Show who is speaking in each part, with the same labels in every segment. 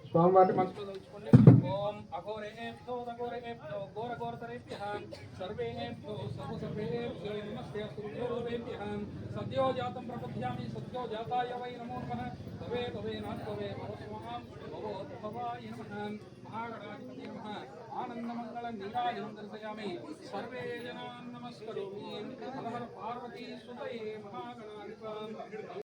Speaker 1: స్వామివారి మనసులో తలుచుకోండి. ఓం అఘోరేభ్యో అఘోరేభ్యో ఘోర ఘోరతరేభ్యః సర్వేభ్యో సర్వేభ్యో నమస్తే సూర్యోభ్యః సద్యో జాతం ప్రపద్యామి సద్యో జాతాయ వై నమో నమః భవే భవే నాత్వే భవస్వాం భవోద్భవాయ నమః మహాగణాధిపతి నమః ఆనందమంగళ నీరాజనం దర్శయామి సర్వే జనాన్ నమస్కరోమి హర హర పార్వతీ సుతయే మహాగణాధిపతి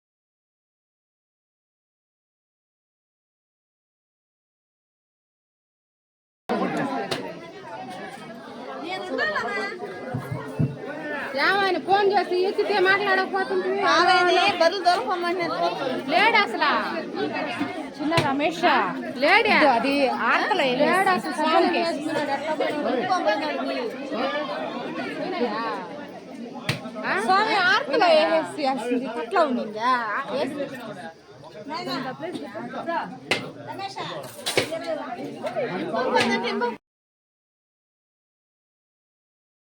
Speaker 2: ఏమైనా ఫోన్ చేసి ఎక్కితే మాట్లాడకపోతుంది
Speaker 3: బదులు దొరకమంటే
Speaker 2: లేడు అసలు చిన్న రమేష్ లేడే అది ఆడతలే లేడు అసలు స్వామికి స్వామి ఆర్తలో వేసేసి అసలు అట్లా ఉండిందా